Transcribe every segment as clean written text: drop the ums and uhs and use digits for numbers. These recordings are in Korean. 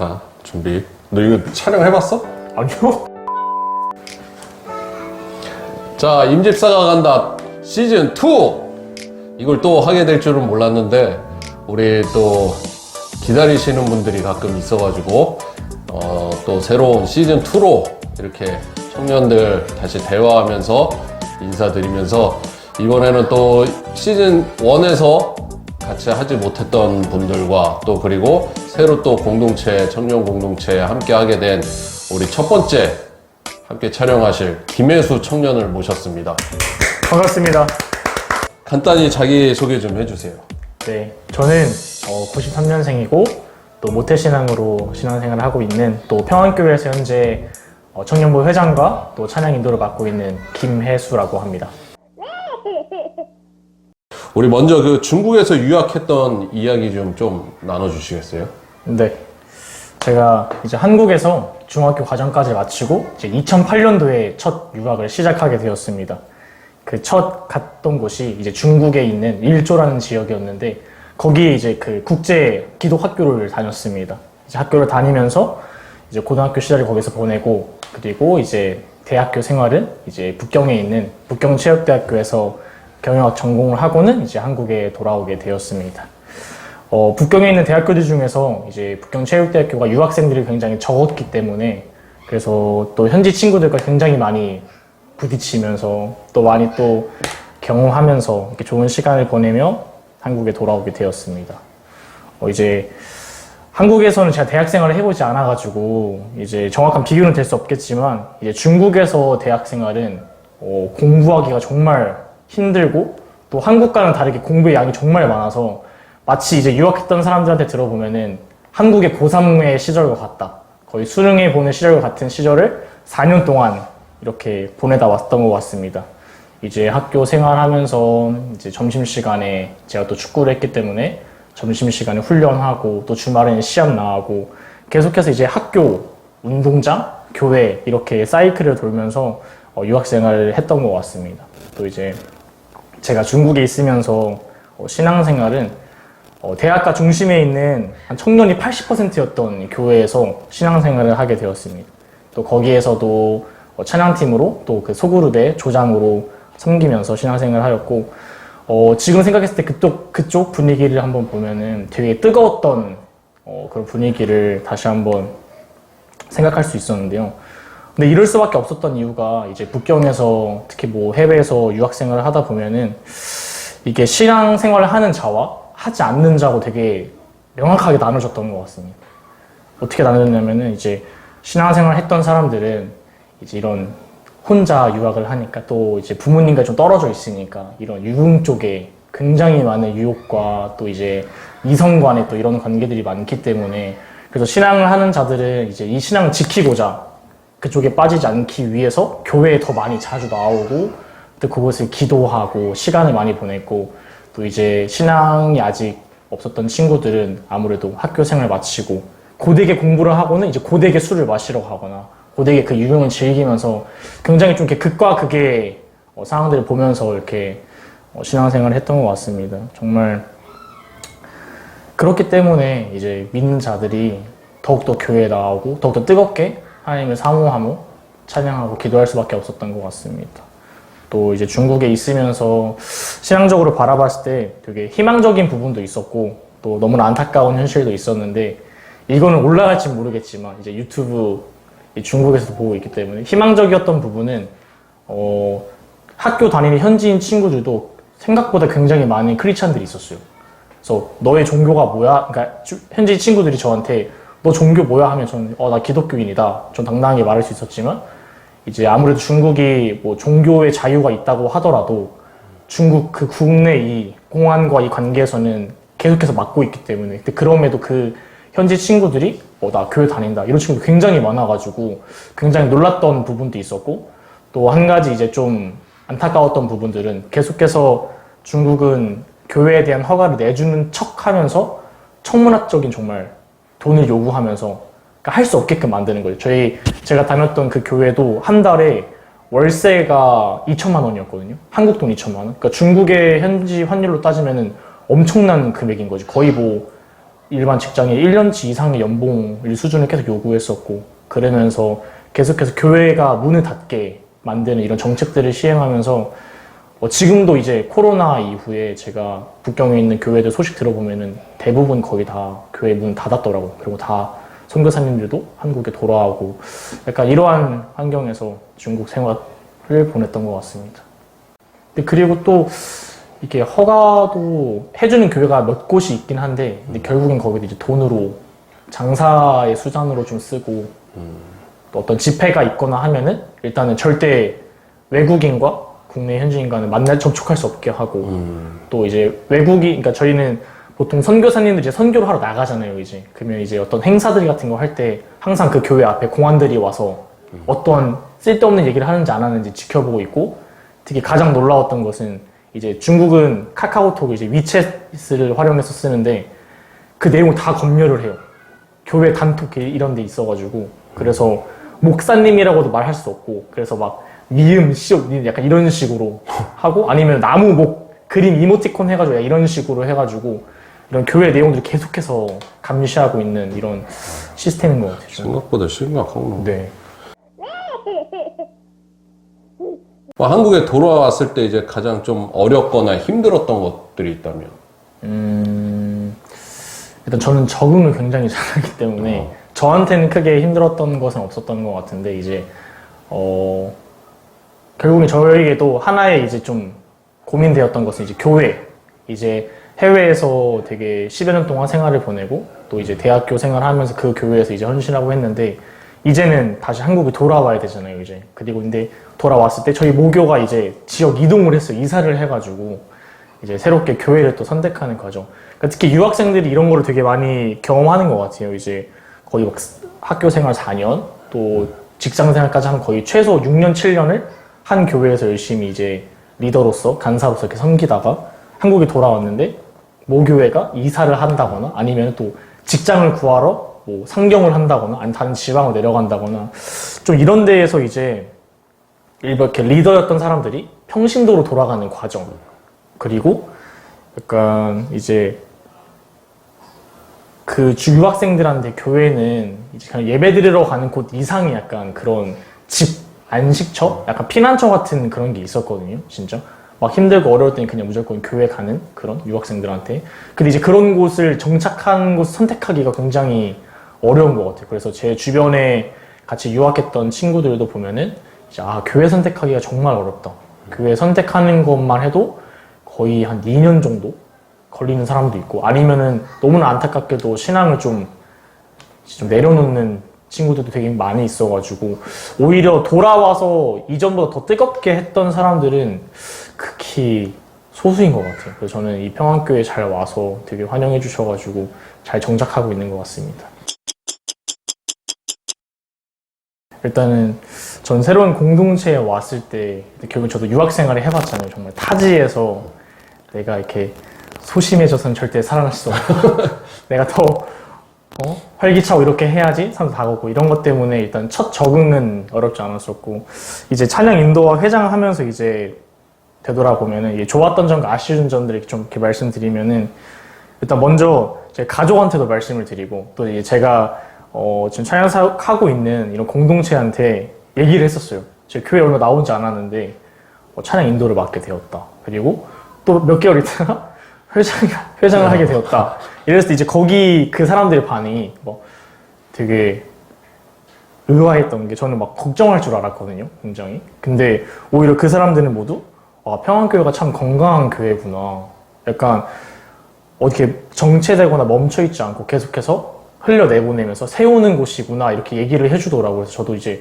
자, 준비. 너 이거 촬영해봤어? 아니요. 자, 임집사가 간다 시즌2! 이걸 또 하게 될 줄은 몰랐는데 우리 또 기다리시는 분들이 가끔 있어가지고 또 새로운 시즌2로 이렇게 청년들 다시 대화하면서 인사드리면서 이번에는 또 시즌1에서 같이 하지 못했던 분들과 또 그리고 새로 또 공동체, 청년 공동체에 함께 하게 된 우리 첫 번째 함께 촬영하실 김혜수 청년을 모셨습니다. 반갑습니다. 간단히 자기소개 좀 해주세요. 네, 저는 93년생이고 또 모태신앙으로 신앙생활을 하고 있는 또 평안교회에서 현재 청년부 회장과 또 찬양 인도를 맡고 있는 김혜수라고 합니다. 우리 먼저 그 중국에서 유학했던 이야기 좀 나눠주시겠어요? 네, 제가 이제 한국에서 중학교 과정까지 마치고 이제 2008년도에 첫 유학을 시작하게 되었습니다. 그 첫 갔던 곳이 이제 중국에 있는 일조라는 지역이었는데 거기에 이제 그 국제 기독 학교를 다녔습니다. 이제 학교를 다니면서 이제 고등학교 시절을 거기서 보내고 그리고 이제 대학교 생활은 이제 북경에 있는 북경체육대학교에서 경영학 전공을 하고는 이제 한국에 돌아오게 되었습니다. 북경에 있는 대학교들 중에서 이제 북경체육대학교가 유학생들이 굉장히 적었기 때문에 그래서 또 현지 친구들과 굉장히 많이 부딪히면서 또 많이 또 경험하면서 이렇게 좋은 시간을 보내며 한국에 돌아오게 되었습니다. 이제 한국에서는 제가 대학 생활을 해보지 않아가지고 이제 정확한 비교는 될 수 없겠지만 이제 중국에서 대학 생활은 공부하기가 정말 힘들고 또 한국과는 다르게 공부의 양이 정말 많아서 마치 이제 유학했던 사람들한테 들어보면은 한국의 고3의 시절과 같다. 거의 수능에 보는 시절과 같은 시절을 4년 동안 이렇게 보내다 왔던 것 같습니다. 이제 학교 생활하면서 이제 점심시간에 제가 또 축구를 했기 때문에 점심시간에 훈련하고 또 주말에는 시합 나가고 계속해서 이제 학교, 운동장, 교회 이렇게 사이클을 돌면서 유학생활을 했던 것 같습니다. 또 이제 제가 중국에 있으면서 신앙생활은 대학가 중심에 있는 한 청년이 80%였던 교회에서 신앙생활을 하게 되었습니다. 또 거기에서도 찬양팀으로 또 그 소그룹의 조장으로 섬기면서 신앙생활을 하였고 지금 생각했을 때 그쪽 분위기를 한번 보면은 되게 뜨거웠던 그런 분위기를 다시 한번 생각할 수 있었는데요. 근데 이럴 수밖에 없었던 이유가 이제 북경에서 특히 뭐 해외에서 유학생활을 하다 보면은 이게 신앙생활을 하는 자와 하지 않는 자고 되게 명확하게 나눠졌던 것 같습니다. 어떻게 나눠졌냐면은 이제 신앙생활을 했던 사람들은 이제 이런 혼자 유학을 하니까 또 이제 부모님과 좀 떨어져 있으니까 이런 유흥 쪽에 굉장히 많은 유혹과 또 이제 이성 간의 또 이런 관계들이 많기 때문에 그래서 신앙을 하는 자들은 이제 이 신앙을 지키고자 그쪽에 빠지지 않기 위해서 교회에 더 많이 자주 나오고 또 그곳을 기도하고 시간을 많이 보냈고 또 이제 신앙이 아직 없었던 친구들은 아무래도 학교 생활 마치고 고되게 공부를 하고는 이제 고되게 술을 마시러 가거나 고되게 그 유흥을 즐기면서 굉장히 좀 이렇게 극과 극의 상황들을 보면서 이렇게 신앙생활을 했던 것 같습니다. 정말 그렇기 때문에 이제 믿는 자들이 더욱더 교회에 나오고 더욱더 뜨겁게 하나님을 사모하며 찬양하고 기도할 수밖에 없었던 것 같습니다. 또 이제 중국에 있으면서 신앙적으로 바라봤을 때 되게 희망적인 부분도 있었고 또 너무나 안타까운 현실도 있었는데 이거는 올라갈지 모르겠지만 이제 유튜브 중국에서도 보고 있기 때문에 희망적이었던 부분은 학교 다니는 현지인 친구들도 생각보다 굉장히 많은 크리스찬들이 있었어요. 그래서 너의 종교가 뭐야? 그러니까 현지 친구들이 저한테 너 종교 뭐야? 하면 저는 나 기독교인이다. 전 당당하게 말할 수 있었지만 이제 아무래도 중국이 뭐 종교의 자유가 있다고 하더라도 중국 그 국내 이 공안과 이 관계에서는 계속해서 막고 있기 때문에 근데 그럼에도 그 현지 친구들이 나 교회 다닌다 이런 친구들 굉장히 많아가지고 굉장히 놀랐던 부분도 있었고 또 한 가지 이제 좀 안타까웠던 부분들은 계속해서 중국은 교회에 대한 허가를 내주는 척 하면서 청문학적인 정말 돈을 요구하면서 그러니까 할 수 없게끔 만드는 거예요. 제가 다녔던 그 교회도 한 달에 월세가 2천만 원이었거든요. 한국 돈 2천만 원. 그러니까 중국의 현지 환율로 따지면은 엄청난 금액인 거지. 거의 뭐 일반 직장에 1년치 이상의 연봉 수준을 계속 요구했었고, 그러면서 계속해서 교회가 문을 닫게 만드는 이런 정책들을 시행하면서 지금도 이제 코로나 이후에 제가 북경에 있는 교회들 소식 들어보면은 대부분 거의 다 교회 문 닫았더라고요. 그리고 다 선교사님들도 한국에 돌아오고 약간 이러한 환경에서 중국 생활을 보냈던 것 같습니다. 그리고 또 이게 허가도 해주는 교회가 몇 곳이 있긴 한데 근데 결국엔 거기도 이제 돈으로 장사의 수단으로 좀 쓰고 또 어떤 집회가 있거나 하면은 일단은 절대 외국인과 국내 현지인과는 접촉할 수 없게 하고 또 이제 그러니까 저희는 보통 선교사님들 이제 선교를 하러 나가잖아요, 이제. 그러면 이제 어떤 행사들 같은 거 할 때 항상 그 교회 앞에 공안들이 와서 어떤 쓸데없는 얘기를 하는지 안 하는지 지켜보고 있고 특히 가장 놀라웠던 것은 이제 중국은 카카오톡 이제 위챗을 활용해서 쓰는데 그 내용을 다 검열을 해요. 교회 단톡 이런 데 있어가지고 그래서 목사님이라고도 말할 수 없고 그래서 막 미음, 시옷 약간 이런 식으로 하고 아니면 나무 목 그림 이모티콘 해가지고 이런 식으로 해가지고 이런 교회 내용들을 계속해서 감시하고 있는 이런 시스템인 것 같아요. 생각보다 심각하구나. 네. 한국에 돌아왔을 때 이제 가장 좀 어렵거나 힘들었던 것들이 있다면? 일단 저는 적응을 굉장히 잘하기 때문에 저한테는 크게 힘들었던 것은 없었던 것 같은데 이제 결국에 저에게도 하나의 이제 좀 고민되었던 것은 이제 교회 이제 해외에서 되게 10여 년 동안 생활을 보내고 또 이제 대학교 생활하면서 그 교회에서 이제 헌신하고 했는데 이제는 다시 한국에 돌아와야 되잖아요, 이제. 그리고 근데 돌아왔을 때 저희 모교가 이제 지역 이동을 했어요. 이사를 해가지고 이제 새롭게 교회를 또 선택하는 과정. 그러니까 특히 유학생들이 이런 거를 되게 많이 경험하는 것 같아요. 이제 거의 막 학교 생활 4년 또 직장 생활까지 하면 거의 최소 6년, 7년을 한 교회에서 열심히 이제 리더로서 간사로서 이렇게 섬기다가 한국에 돌아왔는데 모교회가 이사를 한다거나 아니면 또 직장을 구하러 뭐 상경을 한다거나 아니면 다른 지방으로 내려간다거나 좀 이런 데에서 이제 이렇게 리더였던 사람들이 평신도로 돌아가는 과정 그리고 약간 이제 그 유학생들한테 교회는 이제 그냥 예배 드리러 가는 곳 이상의 약간 그런 집 안식처? 약간 피난처 같은 그런 게 있었거든요, 진짜. 막 힘들고 어려울 때는 그냥 무조건 교회 가는 그런 유학생들한테. 근데 이제 그런 곳을 정착한 곳 선택하기가 굉장히 어려운 것 같아요. 그래서 제 주변에 같이 유학했던 친구들도 보면은 이제 교회 선택하기가 정말 어렵다. 교회 선택하는 것만 해도 거의 한 2년 정도 걸리는 사람도 있고 아니면은 너무나 안타깝게도 신앙을 좀 내려놓는 친구들도 되게 많이 있어가지고 오히려 돌아와서 이전보다 더 뜨겁게 했던 사람들은 극히 소수인 것 같아요. 그래서 저는 이 평안교회에 잘 와서 되게 환영해 주셔가지고 잘 정착하고 있는 것 같습니다. 일단은 전 새로운 공동체에 왔을 때 결국 저도 유학생활을 해봤잖아요. 정말 타지에서 내가 이렇게 소심해져서는 절대 살아날 수 없고 내가 더 활기차고 이렇게 해야지 사람도 다가오고 이런 것 때문에 일단 첫 적응은 어렵지 않았었고 이제 찬양 인도와 회장하면서 이제 되돌아보면은 이게 좋았던 점과 아쉬운 점들을 좀 이렇게 말씀드리면은 일단 먼저 제 가족한테도 말씀을 드리고 또 이제 제가 지금 찬양하고 있는 이런 공동체한테 얘기를 했었어요. 제가 교회 얼마 나오지 않았는데 찬양 인도를 맡게 되었다. 그리고 또 몇 개월 있다가 회장을 하게 되었다. 이랬을 때 이제 거기 그 사람들의 반응이 뭐 되게 의아했던 게 저는 막 걱정할 줄 알았거든요, 굉장히. 근데 오히려 그 사람들은 모두 평안교회가 참 건강한 교회구나. 약간 어떻게 정체되거나 멈춰있지 않고 계속해서 흘려내보내면서 세우는 곳이구나 이렇게 얘기를 해주더라고요. 그래서 저도 이제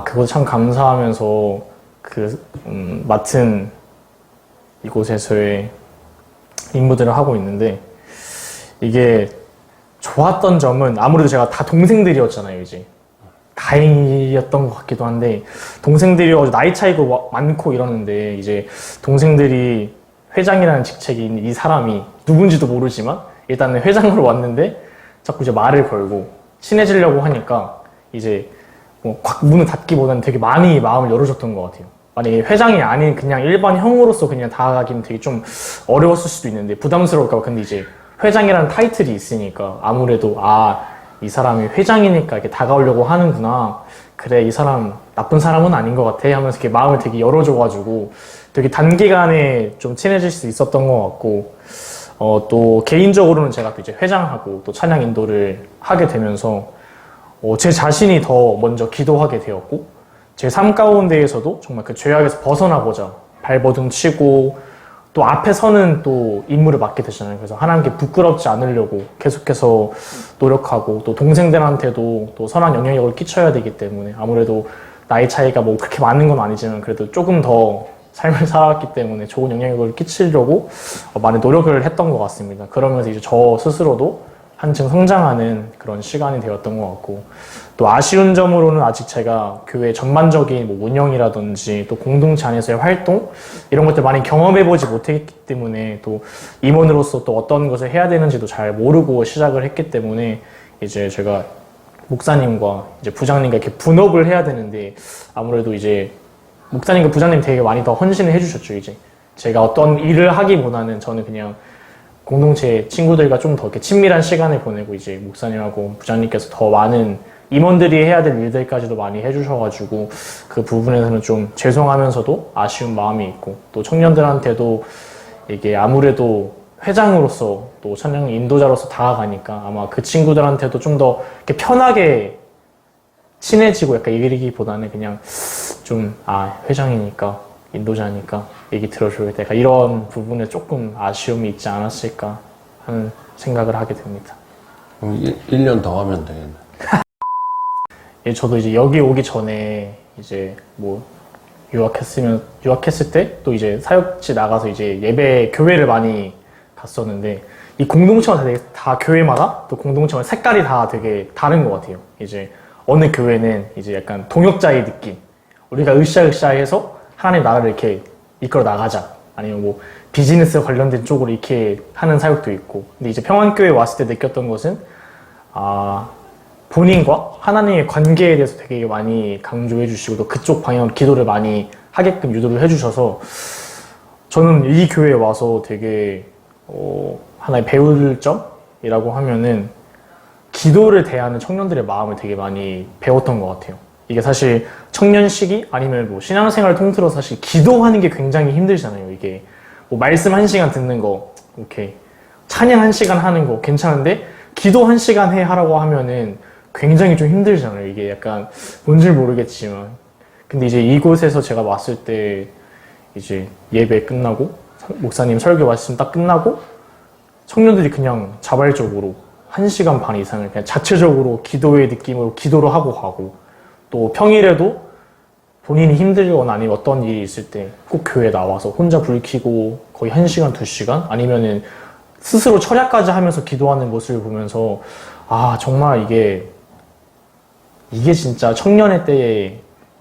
그거 참 감사하면서 맡은 이곳에서의 임무들을 하고 있는데 이게 좋았던 점은 아무래도 제가 다 동생들이었잖아요, 이제. 다행이었던 것 같기도 한데 동생들이 나이 차이가 많고 이러는데 이제 동생들이 회장이라는 직책이 있는 이 사람이 누군지도 모르지만 일단은 회장으로 왔는데 자꾸 이제 말을 걸고 친해지려고 하니까 이제 뭐 문을 닫기보다는 되게 많이 마음을 열어줬던 것 같아요. 만약에 회장이 아닌 그냥 일반 형으로서 그냥 다가가기는 되게 좀 어려웠을 수도 있는데 부담스러울까 봐. 근데 이제 회장이라는 타이틀이 있으니까 아무래도 이 사람이 회장이니까 이렇게 다가오려고 하는구나. 그래, 이 사람 나쁜 사람은 아닌 것 같아 하면서 이렇게 마음을 되게 열어줘가지고 되게 단기간에 좀 친해질 수 있었던 것 같고, 또 개인적으로는 제가 또 이제 회장하고 또 찬양 인도를 하게 되면서 제 자신이 더 먼저 기도하게 되었고, 제 삶 가운데에서도 정말 그 죄악에서 벗어나고자 발버둥 치고, 또 앞에 서는 또 임무를 맡게 되잖아요. 그래서 하나님께 부끄럽지 않으려고 계속해서 노력하고, 또 동생들한테도 또 선한 영향력을 끼쳐야 되기 때문에, 아무래도 나이 차이가 뭐 그렇게 많은 건 아니지만 그래도 조금 더 삶을 살아왔기 때문에 좋은 영향력을 끼치려고 많이 노력을 했던 것 같습니다. 그러면서 이제 저 스스로도 한층 성장하는 그런 시간이 되었던 것 같고, 또 아쉬운 점으로는 아직 제가 교회 전반적인 뭐 운영이라든지 또 공동체 안에서의 활동 이런 것들 많이 경험해보지 못했기 때문에, 또 임원으로서 또 어떤 것을 해야 되는지도 잘 모르고 시작을 했기 때문에 이제 제가 목사님과 이제 부장님과 이렇게 분업을 해야 되는데, 아무래도 이제 목사님과 부장님 되게 많이 더 헌신을 해주셨죠. 이제 제가 어떤 일을 하기보다는 저는 그냥 공동체 친구들과 좀 더 이렇게 친밀한 시간을 보내고, 이제 목사님하고 부장님께서 더 많은 임원들이 해야 될 일들까지도 많이 해주셔가지고 그 부분에서는 좀 죄송하면서도 아쉬운 마음이 있고, 또 청년들한테도 이게 아무래도 회장으로서 또 찬양 인도자로서 다가가니까 아마 그 친구들한테도 좀 더 이렇게 편하게 친해지고 약간 이기보다는 그냥 좀 회장이니까 인도자니까 얘기 들어줘야 돼. 이런 부분에 조금 아쉬움이 있지 않았을까 하는 생각을 하게 됩니다. 1년 더 하면 되겠네. 저도 이제 여기 오기 전에 이제 뭐 유학했을 때 또 이제 사역지 나가서 이제 예배 교회를 많이 갔었는데, 이 공동체가 다 교회마다 또 공동체마다 색깔이 다 되게 다른 것 같아요. 이제 어느 교회는 이제 약간 동역자의 느낌, 우리가 으쌰으쌰해서 하나님 나라를 이렇게 이끌어 나가자, 아니면 뭐 비즈니스 관련된 쪽으로 이렇게 하는 사역도 있고, 근데 이제 평안교회 왔을 때 느꼈던 것은 본인과 하나님의 관계에 대해서 되게 많이 강조해 주시고, 또 그쪽 방향으로 기도를 많이 하게끔 유도를 해 주셔서 저는 이 교회에 와서 되게 하나의 배울 점이라고 하면은 기도를 대하는 청년들의 마음을 되게 많이 배웠던 것 같아요. 이게 사실 청년 시기 아니면 뭐 신앙생활을 통틀어 사실 기도하는 게 굉장히 힘들잖아요. 이게 뭐 말씀 1시간 듣는 거 오케이, 찬양 1시간 하는 거 괜찮은데 기도 1시간 하라고 하면은 굉장히 좀 힘들잖아요. 이게 약간 뭔지 모르겠지만, 근데 이제 이곳에서 제가 왔을 때 이제 예배 끝나고 목사님 설교 말씀 딱 끝나고 청년들이 그냥 자발적으로 1시간 반 이상을 그냥 자체적으로 기도의 느낌으로 기도를 하고 가고, 또 평일에도 본인이 힘들거나 아니면 어떤 일이 있을 때 꼭 교회에 나와서 혼자 불 켜고 거의 1시간, 2시간 아니면은 스스로 철야까지 하면서 기도하는 모습을 보면서 정말 이게 진짜 청년의 때에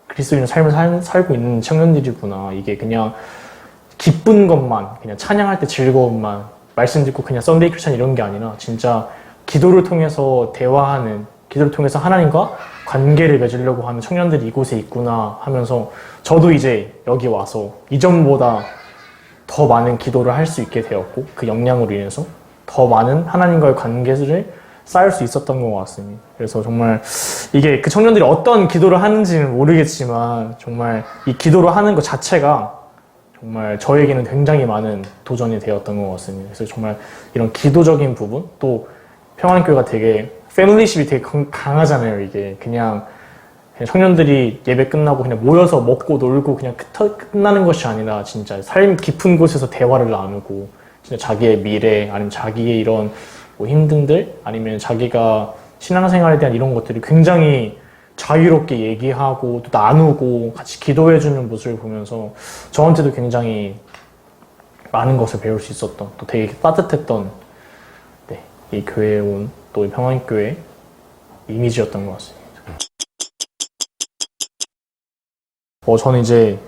그리스도인의 삶을 살고 있는 청년들이구나. 이게 그냥 기쁜 것만, 그냥 찬양할 때 즐거움만, 말씀 듣고 그냥 썬데이 크리스찬 이런 게 아니라 진짜 기도를 통해서 대화하는, 기도를 통해서 하나님과 관계를 맺으려고 하는 청년들이 이곳에 있구나 하면서, 저도 이제 여기 와서 이전보다 더 많은 기도를 할 수 있게 되었고, 그 역량으로 인해서 더 많은 하나님과의 관계를 쌓을 수 있었던 것 같습니다. 그래서 정말 이게 그 청년들이 어떤 기도를 하는지는 모르겠지만 정말 이 기도를 하는 것 자체가 정말 저에게는 굉장히 많은 도전이 되었던 것 같습니다. 그래서 정말 이런 기도적인 부분, 또 평안교회가 되게 패밀리십이 되게 강하잖아요. 이게 그냥 청년들이 예배 끝나고 그냥 모여서 먹고 놀고 그냥 끝나는 것이 아니라 진짜 삶 깊은 곳에서 대화를 나누고, 진짜 자기의 미래 아니면 자기의 이런 뭐 힘듦들 아니면 자기가 신앙생활에 대한 이런 것들이 굉장히 자유롭게 얘기하고 또 나누고 같이 기도해주는 모습을 보면서 저한테도 굉장히 많은 것을 배울 수 있었던, 또 되게 따뜻했던 이 교회에 온 또 이 평안교회 이미지였던 것 같습니다. 저는 이제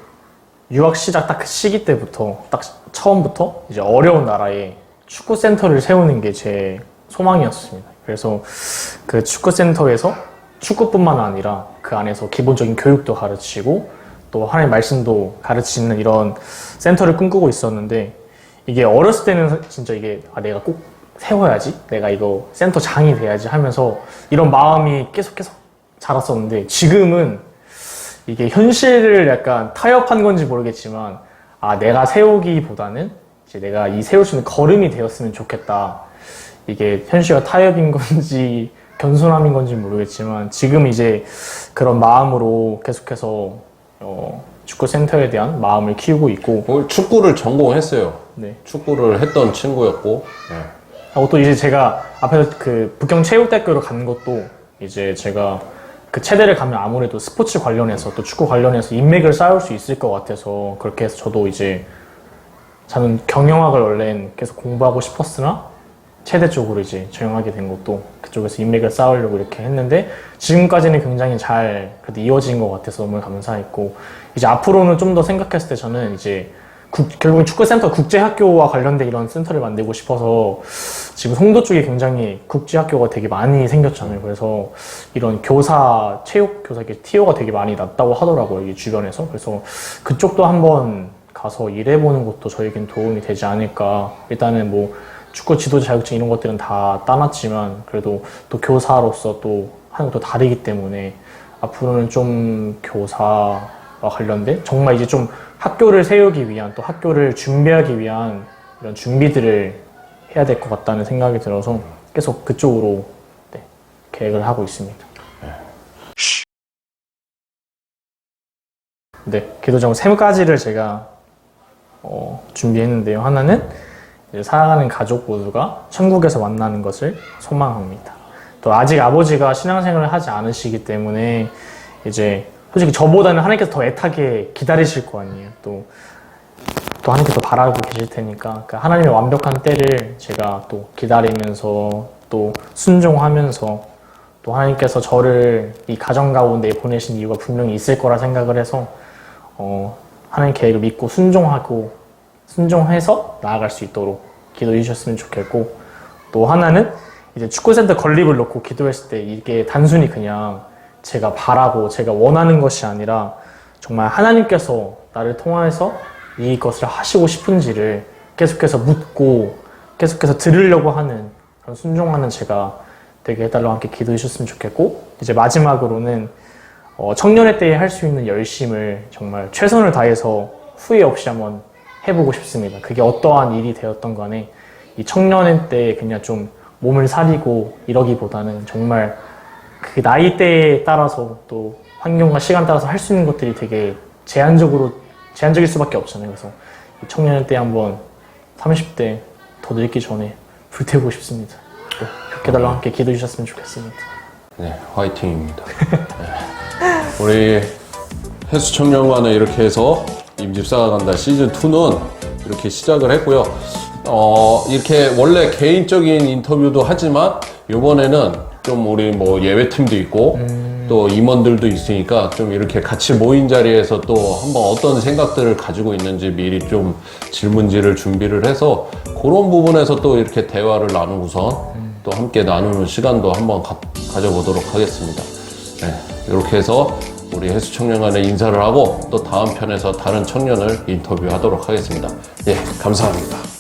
유학 시작 딱 그 시기 때부터 딱 처음부터 이제 어려운 나라에 축구센터를 세우는 게 제 소망이었습니다. 그래서 그 축구센터에서 축구뿐만 아니라 그 안에서 기본적인 교육도 가르치고 또 하나님의 말씀도 가르치는 이런 센터를 꿈꾸고 있었는데, 이게 어렸을 때는 진짜 이게 내가 꼭 세워야지, 내가 이거 센터 장이 돼야지 하면서 이런 마음이 계속 자랐었는데, 지금은 이게 현실을 약간 타협한 건지 모르겠지만, 내가 세우기보다는 이제 내가 이 세울 수 있는 걸음이 되었으면 좋겠다. 이게 현실과 타협인 건지 겸손함인 건지 모르겠지만, 지금 이제 그런 마음으로 계속해서 축구 센터에 대한 마음을 키우고 있고. 축구를 전공했어요. 네. 축구를 했던 친구였고. 하고 또 이제 제가 앞에서 그 북경체육대학교를 간 것도, 이제 제가 그 체대를 가면 아무래도 스포츠 관련해서 또 축구 관련해서 인맥을 쌓을 수 있을 것 같아서, 그렇게 해서 저도 이제 저는 경영학을 원래는 계속 공부하고 싶었으나 체대 쪽으로 이제 전향하게 된 것도 그쪽에서 인맥을 쌓으려고 이렇게 했는데, 지금까지는 굉장히 잘 그래도 이어진 것 같아서 너무 감사했고, 이제 앞으로는 좀 더 생각했을 때 저는 이제 결국은 축구센터 국제학교와 관련된 이런 센터를 만들고 싶어서, 지금 송도 쪽에 굉장히 국제학교가 되게 많이 생겼잖아요. 그래서 이런 교사, 체육교사, 티오가 되게 많이 났다고 하더라고요, 이 주변에서. 그래서 그쪽도 한번 가서 일해보는 것도 저에겐 도움이 되지 않을까. 일단은 뭐 축구 지도자 자격증 이런 것들은 다 따놨지만, 그래도 또 교사로서 또 하는 것도 다르기 때문에 앞으로는 좀 교사와 관련된 정말 이제 좀 학교를 세우기 위한, 또 학교를 준비하기 위한 이런 준비들을 해야 될 것 같다는 생각이 들어서 계속 그쪽으로 계획을 하고 있습니다. 네, 기도자문 3가지를 제가 준비했는데요. 하나는 이제 살아가는 가족 모두가 천국에서 만나는 것을 소망합니다. 또 아직 아버지가 신앙생활을 하지 않으시기 때문에 이제 솔직히 저보다는 하나님께서 더 애타게 기다리실 거 아니에요. 또 하나님께서 바라고 계실 테니까, 그러니까 하나님의 완벽한 때를 제가 또 기다리면서 또 순종하면서, 또 하나님께서 저를 이 가정 가운데 보내신 이유가 분명히 있을 거라 생각을 해서 하나님 계획을 믿고 순종해서 나아갈 수 있도록 기도해 주셨으면 좋겠고, 또 하나는 이제 축구센터 건립을 놓고 기도했을 때 이게 단순히 그냥 제가 바라고 제가 원하는 것이 아니라 정말 하나님께서 나를 통해서 이것을 하시고 싶은지를 계속해서 묻고 계속해서 들으려고 하는 그런 순종하는 제가 되게 해달라고 함께 기도해 주셨으면 좋겠고, 이제 마지막으로는 청년의 때에 할 수 있는 열심을 정말 최선을 다해서 후회 없이 한번 해보고 싶습니다. 그게 어떠한 일이 되었던 간에 이 청년의 때에 그냥 좀 몸을 사리고 이러기보다는 정말 그 나이대에 따라서 또 환경과 시간 따라서 할 수 있는 것들이 되게 제한적일 수밖에 없잖아요. 그래서 이 청년의 때 한번 30대 더 늙기 전에 불태우고 싶습니다. 그렇게 달라고 함께 기도해 주셨으면 좋겠습니다. 네, 화이팅입니다. 우리 해수청년관은 이렇게 해서 임집사가 간다 시즌2는 이렇게 시작을 했고요. 이렇게 원래 개인적인 인터뷰도 하지만 이번에는 좀 우리 뭐 예외팀도 있고 또 임원들도 있으니까 좀 이렇게 같이 모인 자리에서 또 한번 어떤 생각들을 가지고 있는지 미리 좀 질문지를 준비를 해서 그런 부분에서 또 이렇게 대화를 나누고선 또 함께 나누는 시간도 한번 가져보도록 하겠습니다. 네, 이렇게 해서 우리 해수청년관에 인사를 하고 또 다음 편에서 다른 청년을 인터뷰하도록 하겠습니다. 예, 감사합니다.